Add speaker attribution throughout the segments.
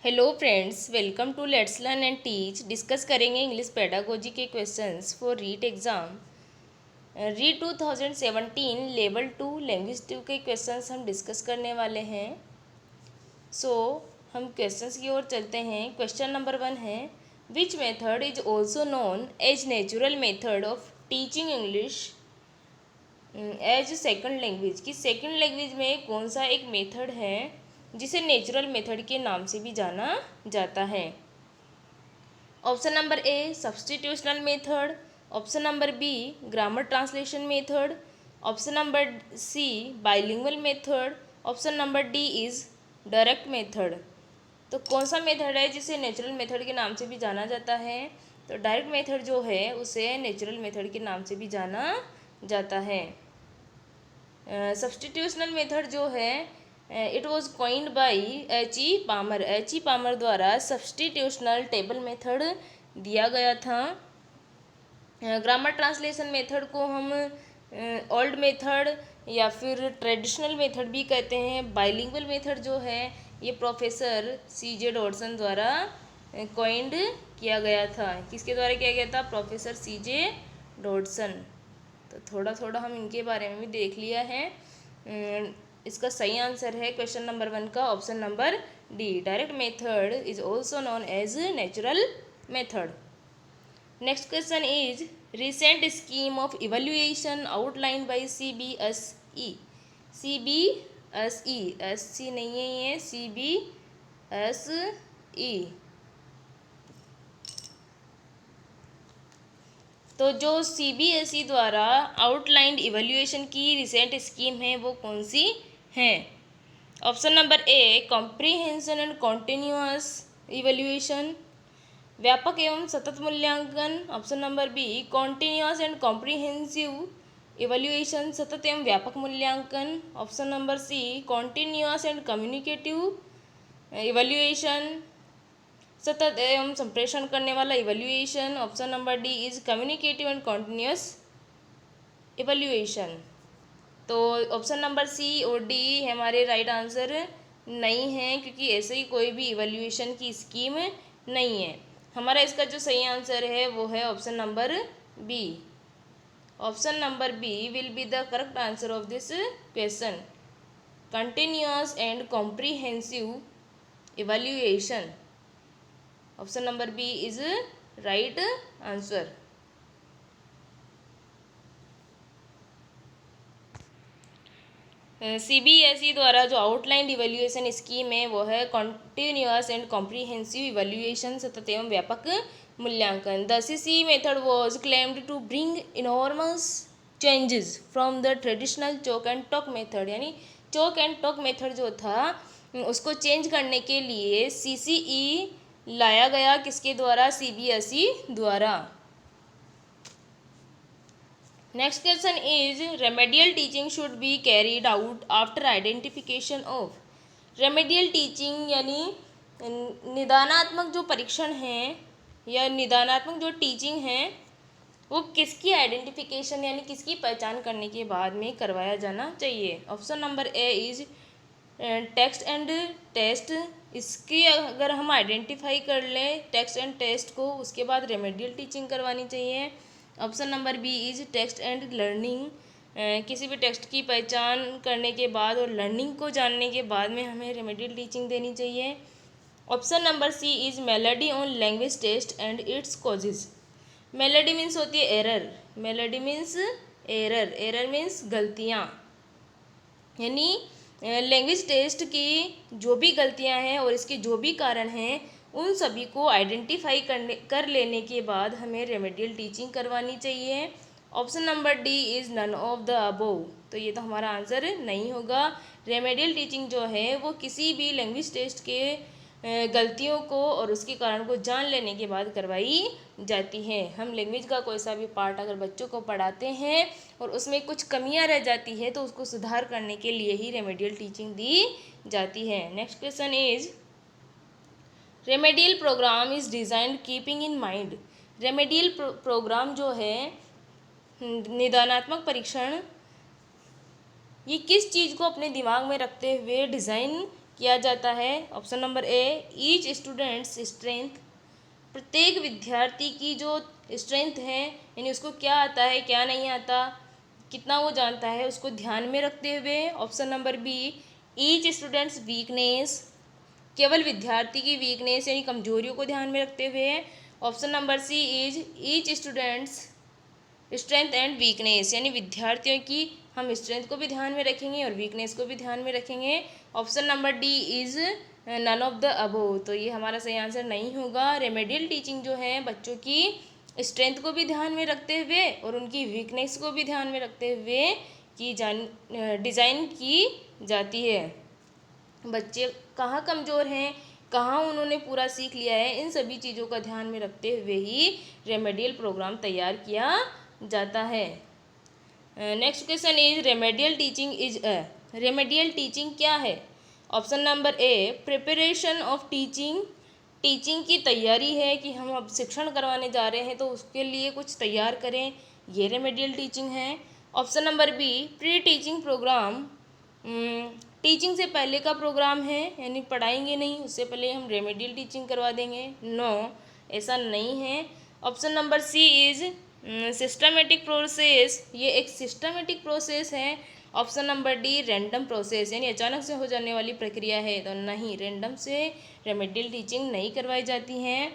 Speaker 1: Hello friends, welcome to let's learn and teach. Discuss करेंगे English pedagogy के questions for REET exam. REET 2017 level 2 language 2 के questions हम discuss करने वाले हैं। हम क्वेश्चंस की ओर चलते हैं। क्वेश्चन नंबर 1 है, which method is also known as natural method of teaching English as second language. कि सेकंड लैंग्वेज में कौन सा एक मेथड है जिसे नेचुरल मेथड के नाम से भी जाना जाता है। Option number A substitutional method, option number B grammar translation method, option number C bilingual method, option number D is direct method. तो कौन सा मेथड है जिसे नेचुरल मेथड के नाम से भी जाना जाता है? तो डायरेक्ट मेथड जो है उसे नेचुरल मेथड के नाम से भी जाना जाता है। सब्स्टिट्यूशनल मेथड जो है it was coined by H E. Palmer. H E. Palmer द्वारा सब्स्टिट्यूशनल टेबल मेथड दिया गया था। ग्रामर ट्रांसलेशन मेथड को हम ओल्ड मेथड या फिर ट्रेडिशनल मेथड भी कहते हैं। बाइलिंगुअल मेथड जो है ये प्रोफेसर C.J. डॉडसन द्वारा कॉइंड किया गया था। किसके द्वारा किया गया था? Professor C.J. डॉडसन। तो थोड़ा थोड़ा हम इनके बारे में भी देख लिया है। इसका सही आंसर है क्वेश्चन नंबर 1 का option number D. Direct method is also known as natural method. Next question is, recent scheme of evaluation outline by CBSE। CBSE, SC नहीं है ये, CBSE। तो जो CBSE द्वारा आउटलाइंड इवेल्युएशन की रिसेंट स्कीम है वो कौन सी है? Option number A comprehension and continuous evaluation, व्यापक एवं सतत मूल्यांकन। Option number B continuous and comprehensive evaluation, सतत एवं व्यापक मूल्यांकन। Option number C continuous and communicative evaluation, सतत एवं संप्रेषण करने वाला evaluation. Option number D is communicative and continuous evaluation. तो ऑप्शन नंबर सी और डी हमारे राइट आंसर नहीं है, क्योंकि ऐसे ही कोई भी इवेल्युएशन की स्कीम नहीं है। हमारा इसका जो सही आंसर है वो है option number B. Option number B will be the correct answer of this question, continuous and comprehensive evaluation. Option number B is right answer. CBSE द्वारा जो आउटलाइन इवेल्युएशन स्कीम है वो है कॉन्टिन्यूअस एंड कॉम्प्रीहेंसिव इवेल्युएशन, सतत एवं व्यापक मूल्यांकन। The CC method was claimed to bring enormous changes from the traditional chalk and talk method. यानी चॉक एंड टॉक मेथड जो था उसको चेंज करने के लिए CCE लाया गया। किसके द्वारा? CBSE द्वारा। Next question is, remedial teaching should be carried out after identification of. Remedial teaching यानी निदानात्मक जो परीक्षण है या निदानात्मक जो टीचिंग है वो किसकी आइडेंटिफिकेशन यानी किसकी पहचान करने के बाद में करवाया जाना चाहिए? Option number A is text and test. इसकी अगर हम आइडेंटिफाई कर लें टेक्स्ट एंड टेस्ट को, उसके बाद रेमेडियल टीचिंग करवानी चाहिए। Option number B is text and learning. किसी भी टेक्स्ट की पहचान करने के बाद और लर्निंग को जानने के बाद में हमें रेमेडियल टीचिंग देनी चाहिए। Option number C is melody on language test and its causes. Melody means होती है error, melody means error, error means गलतियाँ। यानी लैंग्वेज टेस्ट की जो भी गलतियां हैं और इसके जो भी कारण हैं उन सभी को आइडेंटिफाई कर लेने के बाद हमें रेमेडियल टीचिंग करवानी चाहिए। Option number D is none of the above. तो ये तो हमारा आंसर नहीं होगा। रेमेडियल टीचिंग जो है वो किसी भी लैंग्वेज टेस्ट के गलतियों को और उसके कारण को जान लेने के बाद करवाई जाती है। हम लैंग्वेज का कोई सा भी पार्ट अगर बच्चों को पढ़ाते हैं और उसमें कुछ कमियां रह जाती है तो उसको सुधार करने के लिए ही रेमेडियल टीचिंग दी जाती है। Next question is, remedial programme is designed keeping in mind. Remedial programme जो है निदानात्मक परीक्षण, ये किस चीज़ को अपने दिमाग में रखते हुए डिज़ाइन किया जाता है? ऑप्शन नंबर ए, ईच स्टूडेंट्स स्ट्रेंथ, प्रत्येक विद्यार्थी की जो स्ट्रेंथ है यानी उसको क्या आता है क्या नहीं आता, कितना वो जानता है, उसको ध्यान में रखते हुए। Option number B, each student's weakness, केवल विद्यार्थी की वीकनेस यानी कमजोरियों को ध्यान में रखते हुए। Option number C is each student's strength and weakness, यानी विद्यार्थियों की हम स्ट्रेंथ को भी ध्यान में रखेंगे और वीकनेस को भी ध्यान में रखेंगे। Option number D is none of the above, तो ये हमारा सही आंसर नहीं होगा। रेमेडियल टीचिंग जो है बच्चों की स्ट्रेंथ को भी ध्यान में रखते हुए और उनकी वीकनेस को भी ध्यान में रखते हुए डिज़ाइन की जाती है। बच्चे कहाँ कमज़ोर हैं, कहाँ उन्होंने पूरा सीख लिया है, इन सभी चीज़ों का ध्यान में रखते हुए ही रेमेडियल प्रोग्राम तैयार किया जाता है। Next question is remedial teaching क्या है? Option number A, preparation of teaching, teaching की तैयारी है कि हम अब शिक्षण करवाने जा रहे हैं तो उसके लिए कुछ तैयार करें, ये रेमेडियल टीचिंग है। Option number B, pre teaching programme, teaching से पहले का प्रोग्राम है यानी पढ़ाएंगे नहीं, उससे पहले हम रेमेडियल टीचिंग करवा देंगे। नो, ऐसा नहीं है। Option number C is systematic process, ये एक सिस्टमेटिक प्रोसेस है। Option number D, random process, यानी अचानक से हो जाने वाली प्रक्रिया है, तो नहीं, रैंडम से रेमेडियल टीचिंग नहीं करवाई जाती हैं।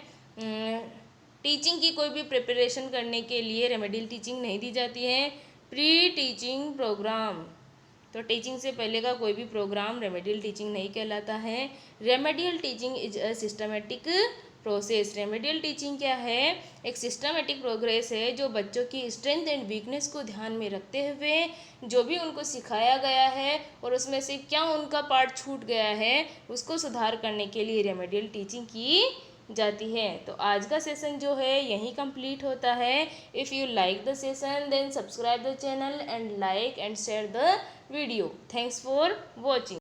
Speaker 1: टीचिंग की कोई भी प्रिपरेशन करने के लिए रेमेडियल टीचिंग नहीं दी जाती है। प्री टीचिंग प्रोग्राम, तो टीचिंग से पहले का कोई भी प्रोग्राम रेमेडियल टीचिंग नहीं कहलाता है। Remedial teaching is a systematic process, remedial teaching क्या है? एक सिस्टमेटिक प्रोग्रेस है जो बच्चों की स्ट्रेंथ एंड वीकनेस को ध्यान में रखते हुए जो भी उनको सिखाया गया है और उसमें से क्या उनका पार्ट छूट गया है उसको सुधार करने के लिए रेमेडियल टीचिंग की जाती है। तो आज का सेशन जो है यहीं कंप्लीट होता है। If you like the session then subscribe the channel and like and share the video. Thanks for watching.